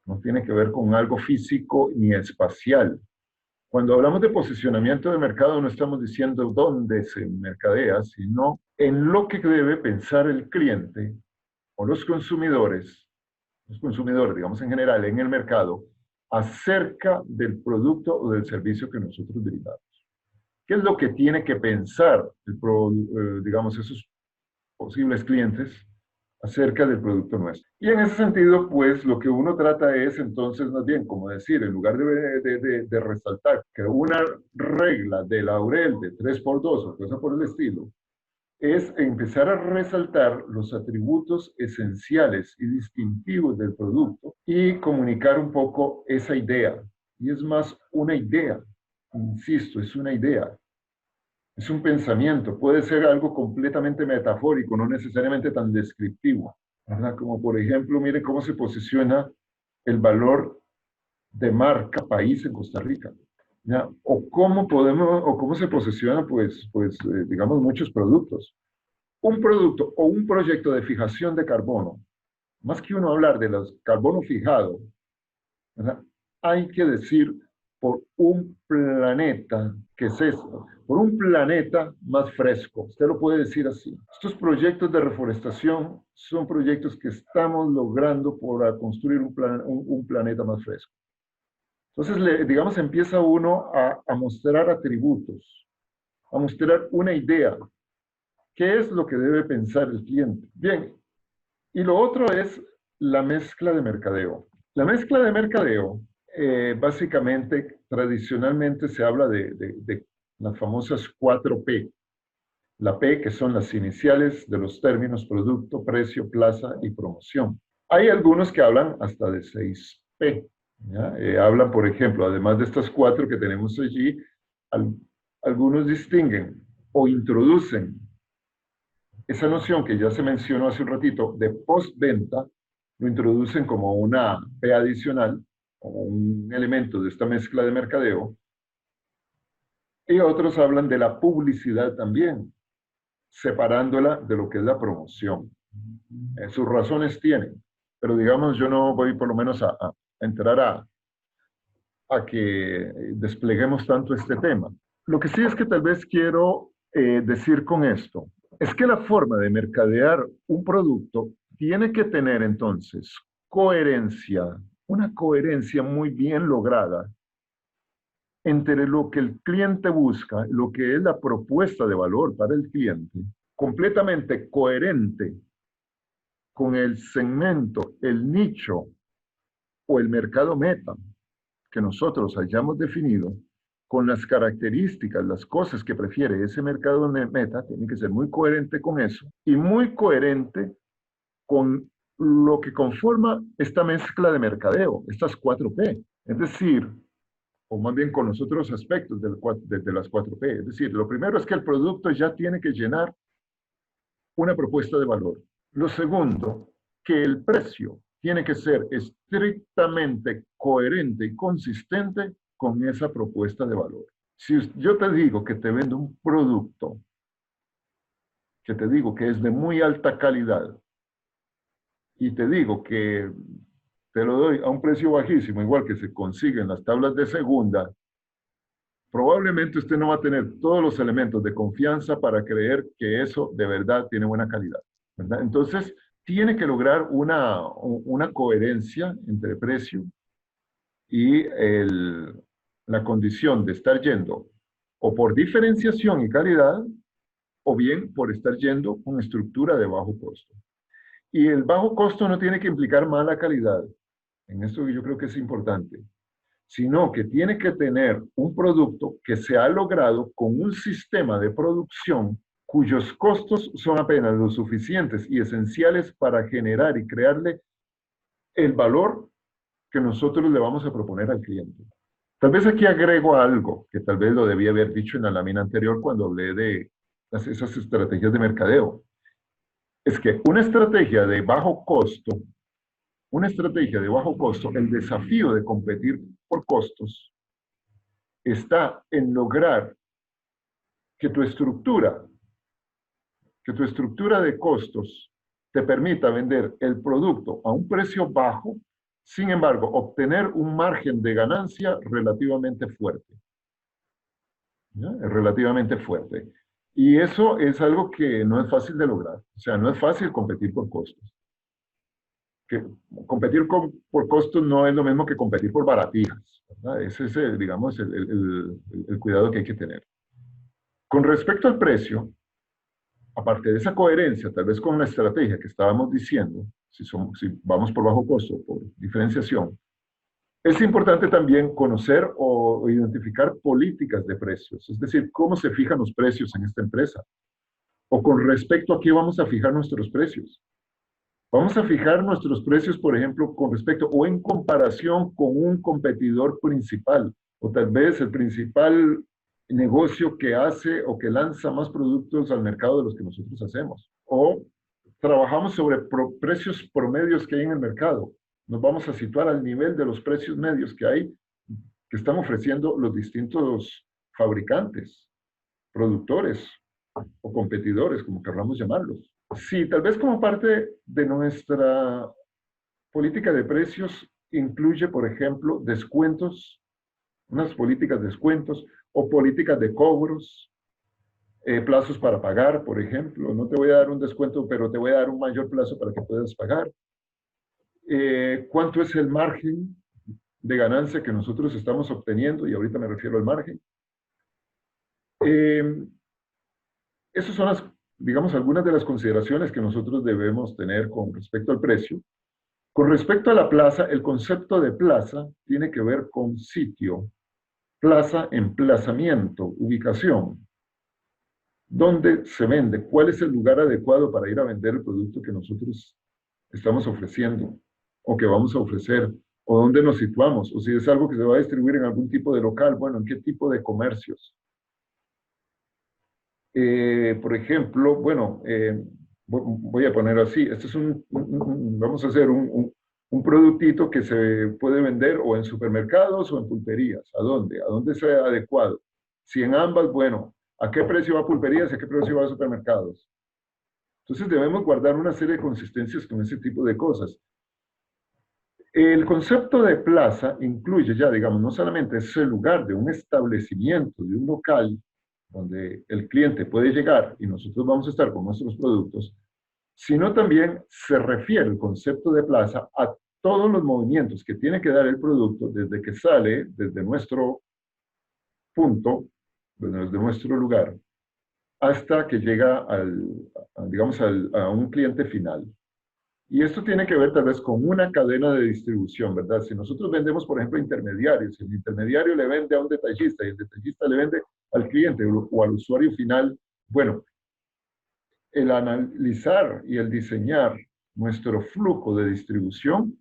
no tiene que ver con algo físico ni espacial. Cuando hablamos de posicionamiento de mercado no estamos diciendo dónde se mercadea, sino en lo que debe pensar el cliente o los consumidores, digamos en general, en el mercado, acerca del producto o del servicio que nosotros brindamos. ¿Qué es lo que tiene que pensar, digamos, esos posibles clientes acerca del producto nuestro? Y en ese sentido, pues, lo que uno trata es, entonces, más bien, como decir, en lugar de resaltar que una regla de Laurel de 3x2 o cosa por el estilo, es empezar a resaltar los atributos esenciales y distintivos del producto y comunicar un poco esa idea. Y es más una idea, insisto, es una idea. Es un pensamiento, puede ser algo completamente metafórico, no necesariamente tan descriptivo, ¿verdad? Como por ejemplo, mire cómo se posiciona el valor de marca país en Costa Rica, ¿ya? O cómo se posiciona, digamos, muchos productos. Un producto o un proyecto de fijación de carbono, más que uno hablar de los carbono fijado, ¿verdad? Hay que decir por un planeta, ¿qué es esto? Por un planeta más fresco. Usted lo puede decir así. Estos proyectos de reforestación son proyectos que estamos logrando para construir un planeta más fresco. Entonces, digamos, empieza uno a mostrar atributos, a mostrar una idea. ¿Qué es lo que debe pensar el cliente? Bien, y lo otro es la mezcla de mercadeo. La mezcla de mercadeo, básicamente, tradicionalmente se habla de las famosas 4P. La P, que son las iniciales de los términos producto, precio, plaza y promoción. Hay algunos que hablan hasta de 6P. ¿Ya? Hablan, por ejemplo, además de estas 4 que tenemos allí, algunos distinguen o introducen esa noción que ya se mencionó hace un ratito de postventa, lo introducen como una P adicional, como un elemento de esta mezcla de mercadeo, y otros hablan de la publicidad también, separándola de lo que es la promoción. Sus razones tienen, pero digamos, yo no voy por lo menos a entrar a que despleguemos tanto este tema. Lo que sí es que tal vez quiero decir con esto, es que la forma de mercadear un producto tiene que tener entonces coherencia, una coherencia muy bien lograda entre lo que el cliente busca, lo que es la propuesta de valor para el cliente, completamente coherente con el segmento, el nicho o el mercado meta que nosotros hayamos definido, con las características, las cosas que prefiere ese mercado meta, tiene que ser muy coherente con eso y muy coherente con lo que conforma esta mezcla de mercadeo, estas 4P. Es decir, o más bien con los otros aspectos de las 4P. Es decir, lo primero es que el producto ya tiene que llenar una propuesta de valor. Lo segundo, que el precio tiene que ser estrictamente coherente y consistente con esa propuesta de valor. Si yo te digo que te vendo un producto, que te digo que es de muy alta calidad, y te digo que te lo doy a un precio bajísimo, igual que se consigue en las tablas de segunda, probablemente usted no va a tener todos los elementos de confianza para creer que eso de verdad tiene buena calidad, ¿verdad? Entonces, tiene que lograr una coherencia entre precio y la condición de estar yendo o por diferenciación y calidad, o bien por estar yendo con estructura de bajo costo. Y el bajo costo no tiene que implicar mala calidad, en esto yo creo que es importante, sino que tiene que tener un producto que se ha logrado con un sistema de producción cuyos costos son apenas los suficientes y esenciales para generar y crearle el valor que nosotros le vamos a proponer al cliente. Tal vez aquí agrego algo que tal vez lo debía haber dicho en la lámina anterior cuando hablé de esas estrategias de mercadeo. Es que una estrategia de bajo costo, el desafío de competir por costos está en lograr que tu estructura de costos te permita vender el producto a un precio bajo, sin embargo, obtener un margen de ganancia relativamente fuerte. ¿Ya? Relativamente fuerte. Y eso es algo que no es fácil de lograr. O sea, no es fácil competir por costos. que competir por costos no es lo mismo que competir por baratijas, ¿verdad? Ese es, digamos, el cuidado que hay que tener. Con respecto al precio, aparte de esa coherencia, tal vez con la estrategia que estábamos diciendo, si vamos por bajo costo o por diferenciación, es importante también conocer o identificar políticas de precios, es decir, cómo se fijan los precios en esta empresa, o con respecto a qué vamos a fijar nuestros precios. Vamos a fijar nuestros precios, por ejemplo, con respecto o en comparación con un competidor principal, o tal vez el principal negocio que hace o que lanza más productos al mercado de los que nosotros hacemos. O trabajamos sobre precios promedios que hay en el mercado. Nos vamos a situar al nivel de los precios medios que hay, que están ofreciendo los distintos fabricantes, productores o competidores, como queramos llamarlos. Sí, tal vez como parte de nuestra política de precios incluye, por ejemplo, descuentos, unas políticas de descuentos o políticas de cobros, plazos para pagar, por ejemplo. No te voy a dar un descuento, pero te voy a dar un mayor plazo para que puedas pagar. ¿Cuánto es el margen de ganancia que nosotros estamos obteniendo? Y ahorita me refiero al margen. Esas son digamos, algunas de las consideraciones que nosotros debemos tener con respecto al precio. Con respecto a la plaza, el concepto de plaza tiene que ver con sitio, plaza, emplazamiento, ubicación. ¿Dónde se vende? ¿Cuál es el lugar adecuado para ir a vender el producto que nosotros estamos ofreciendo o que vamos a ofrecer? ¿O dónde nos situamos? O si es algo que se va a distribuir en algún tipo de local, bueno, ¿en qué tipo de comercios? Por ejemplo, bueno, voy a poner así, este es vamos a hacer un productito que se puede vender o en supermercados o en pulperías. ¿A dónde? ¿A dónde sea adecuado? Si en ambas, bueno, ¿a qué precio va a pulperías y a qué precio va a supermercados? Entonces debemos guardar una serie de consistencias con ese tipo de cosas. El concepto de plaza incluye ya, digamos, no solamente ese lugar de un establecimiento, de un local, donde el cliente puede llegar y nosotros vamos a estar con nuestros productos, sino también se refiere el concepto de plaza a todos los movimientos que tiene que dar el producto desde que sale, desde nuestro punto, desde nuestro lugar, hasta que llega digamos, a un cliente final. Y esto tiene que ver tal vez con una cadena de distribución, ¿verdad? Si nosotros vendemos, por ejemplo, intermediarios, el intermediario le vende a un detallista y el detallista le vende al cliente o al usuario final, bueno, el analizar y el diseñar nuestro flujo de distribución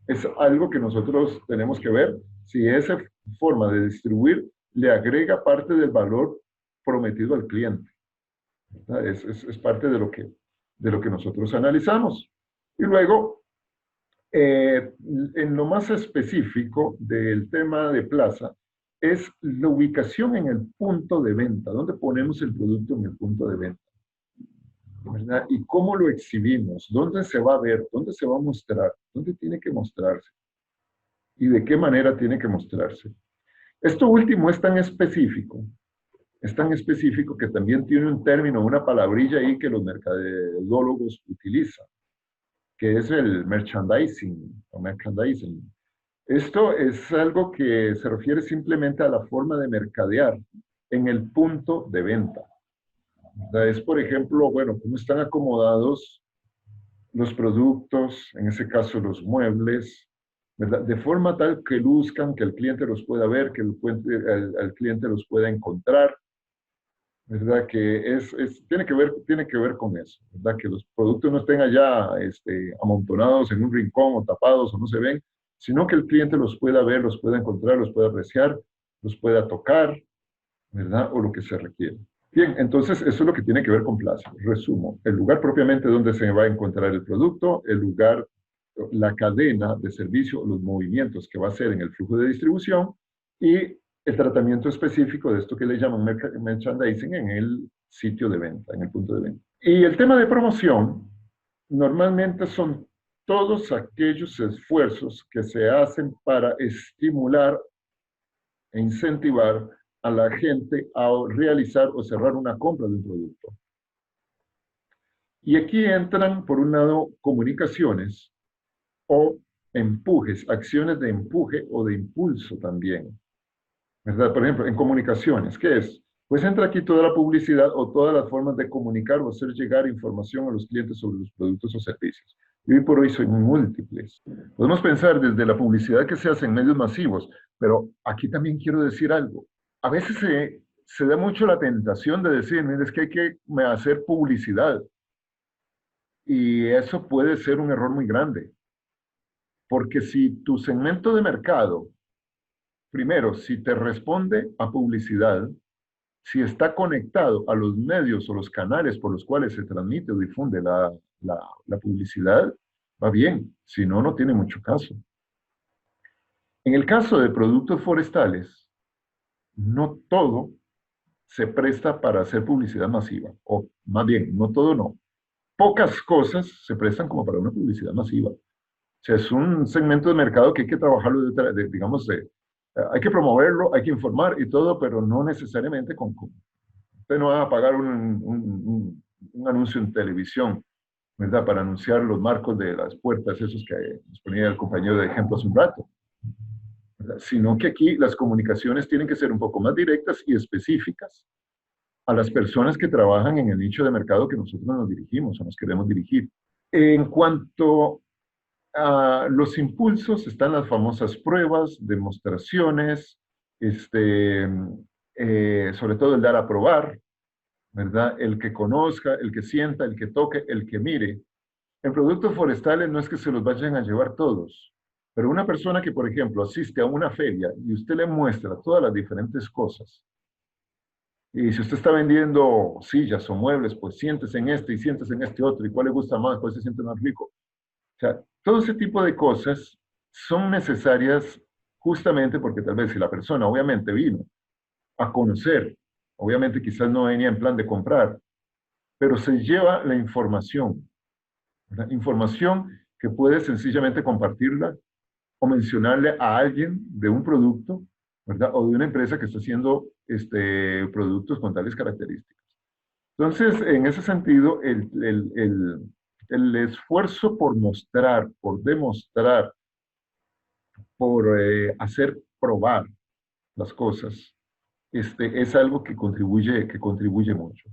es algo que nosotros tenemos que ver si esa forma de distribuir le agrega parte del valor prometido al cliente. Es parte de lo que nosotros analizamos. Y luego, en lo más específico del tema de plaza, es la ubicación en el punto de venta, dónde ponemos el producto en el punto de venta, ¿verdad? Y cómo lo exhibimos, dónde se va a ver, dónde se va a mostrar, dónde tiene que mostrarse y de qué manera tiene que mostrarse. Esto último es tan específico que también tiene un término, una palabrilla ahí que los mercadólogos utilizan, que es el merchandising o merchandising. Esto es algo que se refiere simplemente a la forma de mercadear en el punto de venta. Es, por ejemplo, bueno, cómo están acomodados los productos, en ese caso los muebles, ¿verdad? De forma tal que luzcan, que el cliente los pueda ver, que el cliente los pueda encontrar, ¿verdad? Que tiene que ver con eso, ¿verdad? Que los productos no estén allá amontonados en un rincón o tapados o no se ven, sino que el cliente los pueda ver, los pueda encontrar, los pueda apreciar, los pueda tocar, ¿verdad? O lo que se requiere. Bien, entonces eso es lo que tiene que ver con plaza. Resumo, el lugar propiamente donde se va a encontrar el producto, el lugar, la cadena de servicio, los movimientos que va a hacer en el flujo de distribución y el tratamiento específico de esto que le llaman merchandising en el sitio de venta, en el punto de venta. Y el tema de promoción normalmente son todos aquellos esfuerzos que se hacen para estimular e incentivar a la gente a realizar o cerrar una compra de un producto. Y aquí entran, por un lado, comunicaciones, o empujes, acciones de empuje o de impulso también, ¿verdad? Por ejemplo, en comunicaciones, ¿qué es? Pues entra aquí toda la publicidad o todas las formas de comunicar o hacer llegar información a los clientes sobre los productos o servicios. Y hoy por hoy son múltiples. Podemos pensar desde la publicidad que se hace en medios masivos, pero aquí también quiero decir algo. A veces se da mucho la tentación de decir, mira, es que hay que hacer publicidad. Y eso puede ser un error muy grande. Porque si tu segmento de mercado, primero, si te responde a publicidad, si está conectado a los medios o los canales por los cuales se transmite o difunde la publicidad, va bien. Si no, no tiene mucho caso. En el caso de productos forestales, no todo se presta para hacer publicidad masiva. O más bien, no todo no. Pocas cosas se prestan como para una publicidad masiva. O sea, es un segmento de mercado que hay que trabajarlo, digamos, hay que promoverlo, hay que informar y todo, pero no necesariamente con usted no va a pagar un anuncio en televisión, ¿verdad? Para anunciar los marcos de las puertas, esos que nos ponía el compañero de ejemplo hace un rato, ¿verdad? Sino que aquí las comunicaciones tienen que ser un poco más directas y específicas a las personas que trabajan en el nicho de mercado que nosotros nos dirigimos o nos queremos dirigir. En cuanto a los impulsos, están las famosas pruebas, demostraciones, sobre todo el dar a probar, ¿verdad? El que conozca, el que sienta, el que toque, el que mire. En productos forestales no es que se los vayan a llevar todos, pero una persona que, por ejemplo, asiste a una feria y usted le muestra todas las diferentes cosas, y si usted está vendiendo sillas o muebles, pues siéntese en este y siéntese en este otro, y cuál le gusta más, cuál se siente más rico. O sea, todo ese tipo de cosas son necesarias justamente porque tal vez si la persona obviamente vino a conocer, obviamente quizás no venía en plan de comprar, pero se lleva la información, ¿verdad? Información que puede sencillamente compartirla o mencionarle a alguien de un producto, ¿verdad? O de una empresa que está haciendo productos con tales características. Entonces, en ese sentido, el esfuerzo por mostrar, por demostrar, por hacer probar las cosas, es algo que contribuye mucho.